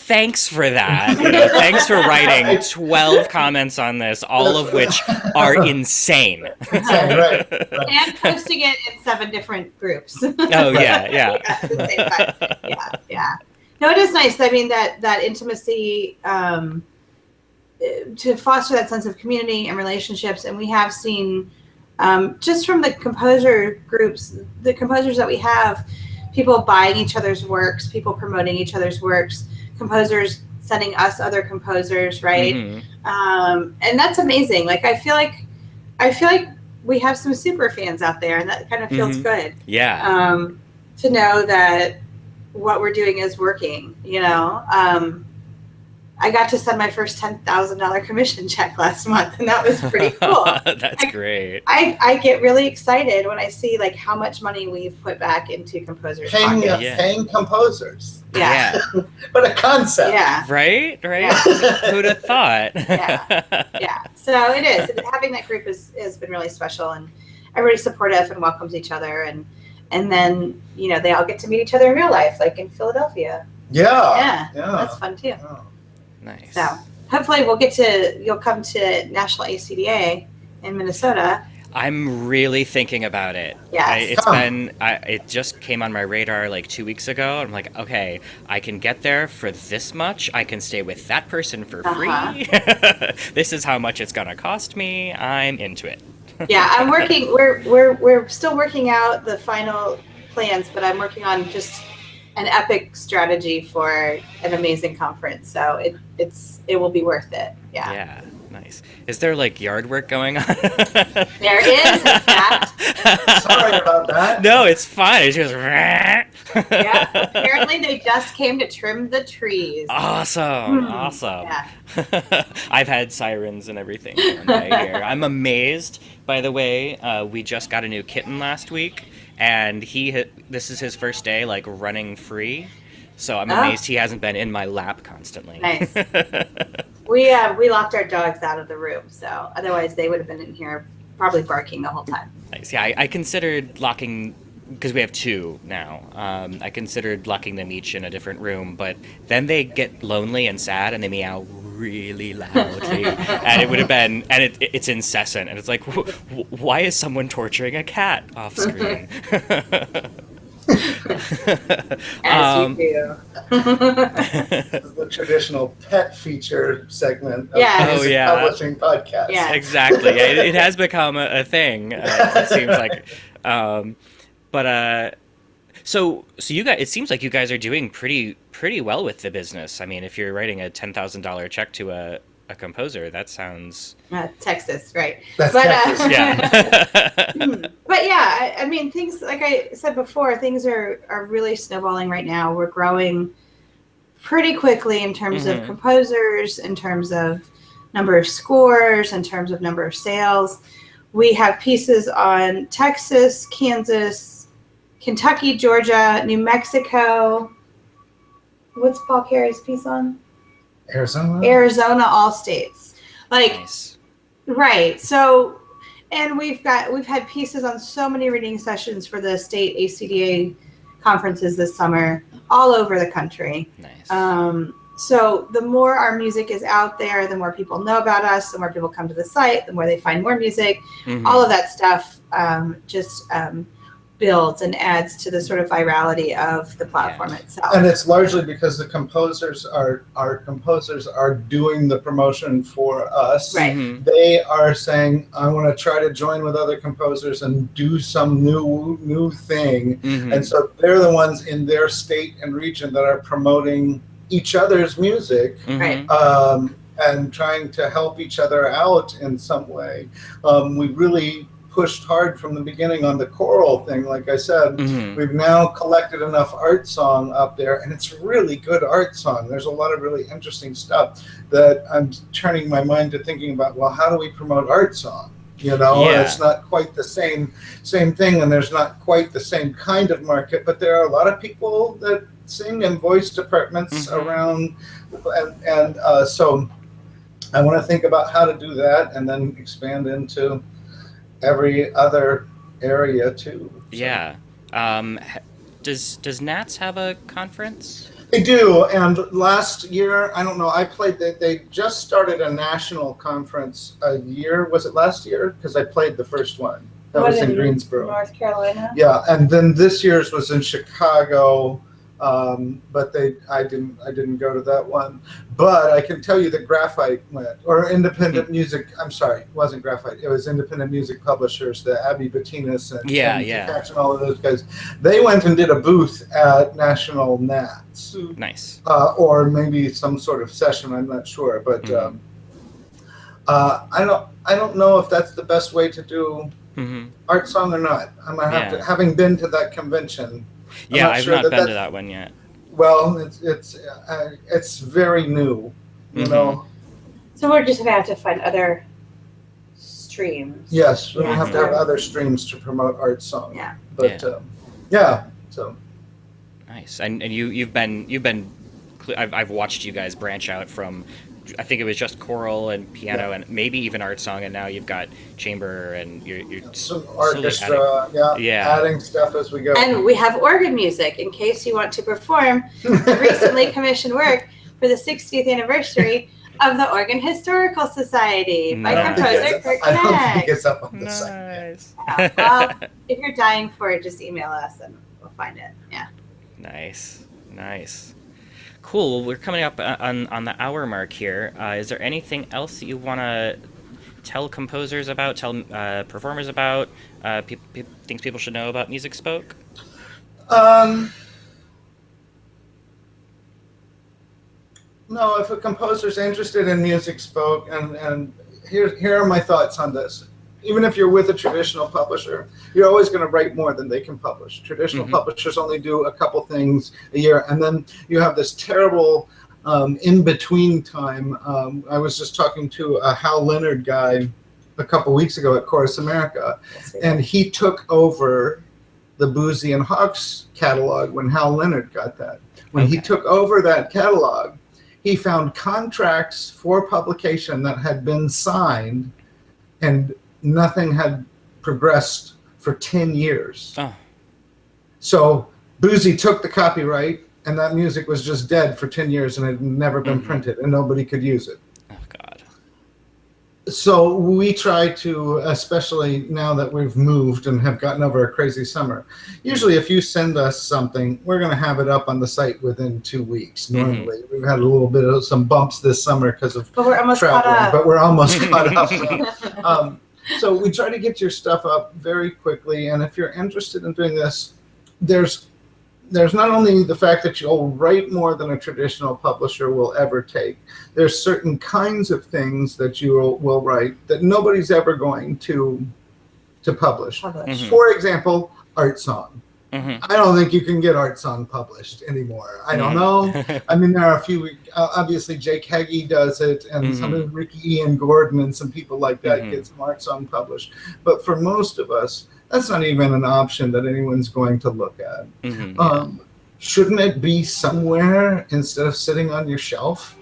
Thanks for that. Thanks for writing 12 comments on this, all of which are insane. Right. And posting it in 7 different groups. Oh yeah. At the same time. Yeah. No, it is nice. I mean, that intimacy, to foster that sense of community and relationships. And we have seen, just from the composer groups, the composers that we have, people buying each other's works, people promoting each other's works, composers sending us other composers, right? And that's amazing. I feel like we have some super fans out there, and that kind of feels good. Yeah. To know that what we're doing is working, I got to send my first $10,000 commission check last month, and that was pretty cool. That's great. I get really excited when I see how much money we've put back into composers' pockets. Paying composers. Yeah. What a concept. Yeah. Right? Yeah. Who'd have thought? Yeah. So it is. Having that group has been really special, and everybody's supportive and welcomes each other, and then they all get to meet each other in real life, like in Philadelphia. Yeah. That's fun too. Yeah. Nice. So hopefully you'll come to National ACDA in Minnesota. I'm really thinking about it. Yes. It just came on my radar 2 weeks ago. I'm like, okay, I can get there for this much. I can stay with that person for free. This is how much it's gonna cost me. I'm into it. Yeah, I'm working. We're still working out the final plans, but I'm working on just an epic strategy for an amazing conference. So it will be worth it. Yeah. Yeah. Nice. Is there yard work going on? There is, in fact. Sorry about that. No, it's fine. It's just. Yeah. Apparently, they just came to trim the trees. Awesome. Yeah. I've had sirens and everything going by here. I'm amazed. By the way, we just got a new kitten last week, and this is his first day running free. So I'm amazed he hasn't been in my lap constantly. Nice. We locked our dogs out of the room, so otherwise they would have been in here probably barking the whole time. Nice. Yeah, I considered locking, because we have 2 now. I considered locking them each in a different room, but then they get lonely and sad and they meow really loudly, and it would have been, and it's incessant, and it's like, why is someone torturing a cat off screen? As you do. This is the traditional pet feature segment of publishing podcasts. Yeah. Exactly. It has become a thing. It seems like, so you guys. It seems like you guys are doing pretty well with the business. I mean, if you're writing a $10,000 check to a composer, that sounds Texas, right? Texas. Yeah. But yeah, I mean, things, like I said before, things are really snowballing right now. We're growing pretty quickly in terms of composers, in terms of number of scores, in terms of number of sales. We have pieces on Texas, Kansas, Kentucky, Georgia, New Mexico. What's Paul Carey's piece on? Arizona, all states. Nice. Right. So And we've had pieces on so many reading sessions for the state ACDA conferences this summer, all over the country. Nice. So the more our music is out there, the more people know about us, the more people come to the site, the more they find more music. All of that stuff just builds and adds to the sort of virality of the platform itself. And it's largely because the composers are doing the promotion for us. Right. They are saying, I want to try to join with other composers and do some new thing. And so they're the ones in their state and region that are promoting each other's music. Right. And trying to help each other out in some way. We really pushed hard from the beginning on the choral thing. Like I said, we've now collected enough art song up there, and it's really good art song. There's a lot of really interesting stuff that I'm turning my mind to thinking about, well, how do we promote art song? You know, it's not quite the same thing, and there's not quite the same kind of market, but there are a lot of people that sing in voice departments around, and so I want to think about how to do that and then expand into every other area too. So. Yeah. Does Nats have a conference? They do, and last year, I don't know, they just started a national conference a year, was it last year? Because I played the first one. That was in Greensboro. North Carolina? Yeah, and then this year's was in Chicago, but I didn't go to that one. But I can tell you that Graphite went, or Independent Music. I'm sorry, it wasn't Graphite. It was Independent Music Publishers, the Abby Bettinas and and all of those guys. They went and did a booth at National Nats. Nice. Or maybe some sort of session. I'm not sure, but I don't know if that's the best way to do art song or not. I'm gonna have to, having been to that convention. I've not been to that one yet. Well, it's very new, you know. So we're just gonna have to find other streams. Yes, we'll have to have other streams to promote art song. Yeah. But so. Nice. And you've been I've watched you guys branch out from, I think it was just choral and piano and maybe even art song, and now you've got chamber and you're some orchestra, adding stuff as we go. And we have organ music in case you want to perform the recently commissioned work for the 60th anniversary of the Organ Historical Society by composer Kurt Knecht. I don't think it's up on the site. Well, if you're dying for it, just email us and we'll find it. Yeah. Nice. Cool. Well, we're coming up on the hour mark here. Is there anything else that you want to tell composers about, tell performers about, things people should know about MusicSpoke? No, if a composer's interested in MusicSpoke, and here are my thoughts on this. Even if you're with a traditional publisher, you're always going to write more than they can publish. Traditional publishers only do a couple things a year, and then you have this terrible in-between time. I was just talking to a Hal Leonard guy a couple weeks ago at Chorus America, and he took over the Boozy and Hawks catalog when Hal Leonard got that. When he took over that catalog, he found contracts for publication that had been signed, and nothing had progressed for 10 years. So Boozy took the copyright, and that music was just dead for 10 years, and it had never been printed, and nobody could use it. Oh, God. So we try to, especially now that we've moved and have gotten over a crazy summer, usually if you send us something, we're going to have it up on the site within 2 weeks. Normally, we've had a little bit of some bumps this summer because of traveling, but we're almost caught up. So we try to get your stuff up very quickly, and if you're interested in doing this, there's not only the fact that you'll write more than a traditional publisher will ever take. There's certain kinds of things that you will write that nobody's ever going to publish. For example, art song. I don't think you can get art song published anymore. I don't know. I mean, there are a few. Obviously, Jake Heggie does it, and some of Ricky Ian Gordon and some people like that get some art song published. But for most of us, that's not even an option that anyone's going to look at. Shouldn't it be somewhere instead of sitting on your shelf?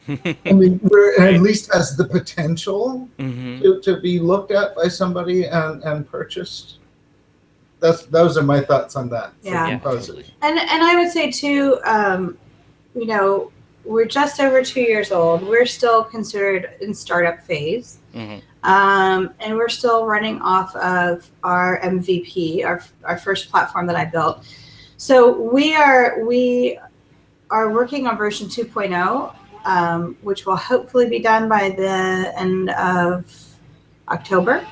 I mean, we're at least has the potential to be looked at by somebody and purchased. Those are my thoughts on that. Yeah. Totally. And I would say too, you know, we're just over 2 years old. We're still considered in startup phase. And we're still running off of our MVP, our first platform that I built. So we are working on version 2.0, which will hopefully be done by the end of October.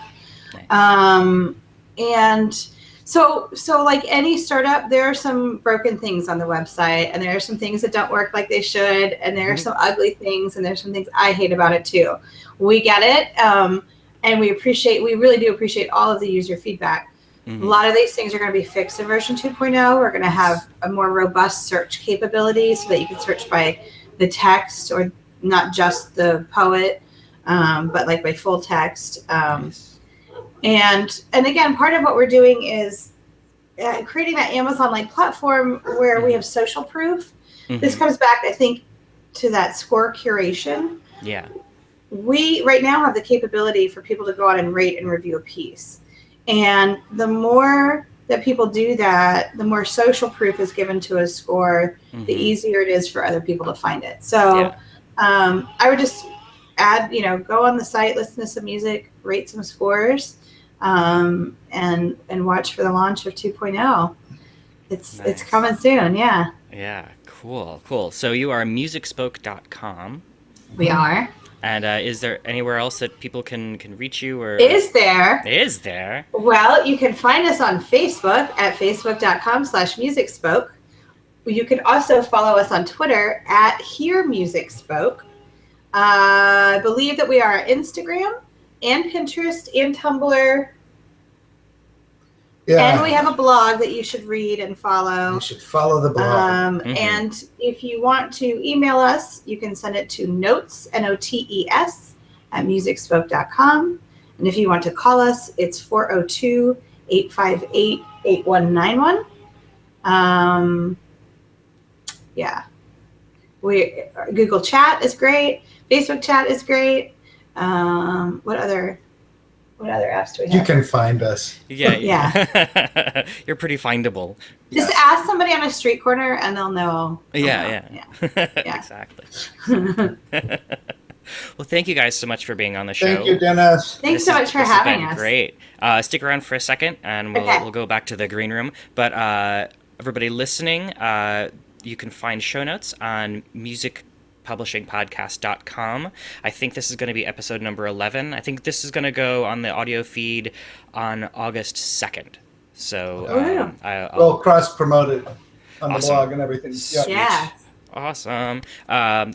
Nice. And so like any startup, there are some broken things on the website, and there are some things that don't work like they should, and there are some ugly things, and there's some things I hate about it too. We get it, and we really do appreciate all of the user feedback. A lot of these things are going to be fixed in version 2.0. We're going to have a more robust search capability so that you can search by the text, or not just the poet, but like by full text. Nice. And again, part of what we're doing is creating that Amazon-like platform where we have social proof. This comes back, I think, to that score curation. Yeah. We right now have the capability for people to go out and rate and review a piece. And the more that people do that, the more social proof is given to a score, the easier it is for other people to find it. So I would just add, go on the site, listen to some music, rate some scores, and watch for the launch of 2.0. It's coming soon. Yeah. Yeah. Cool. So you are MusicSpoke.com. We are. And is there anywhere else that people can reach you? Or Is there? Well, you can find us on Facebook at facebook.com/MusicSpoke. You can also follow us on Twitter at HearMusicSpoke. I believe that we are on Instagram and Pinterest and Tumblr. Yeah. And we have a blog that you should read and follow. You should follow the blog. And if you want to email us, you can send it to notes, NOTES, at MusicSpoke.com. And if you want to call us, it's 402-858-8191. Google Chat is great. Facebook Chat is great. What other apps do we have? You can find us. Yeah. You're pretty findable. Just ask somebody on a street corner and they'll know. Yeah. Exactly. Well, thank you guys so much for being on the show. Thank you, Dennis. Thanks so much for having us. Great. Stick around for a second, and we'll go back to the green room. But everybody listening, you can find show notes on musicpublishingpodcast.com. I think this is going to be episode number 11. I think this is going to go on the audio feed on August 2nd. So we'll cross-promote it on the blog and everything. Yeah. Awesome.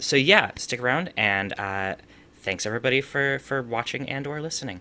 So stick around, and thanks everybody for watching and or listening.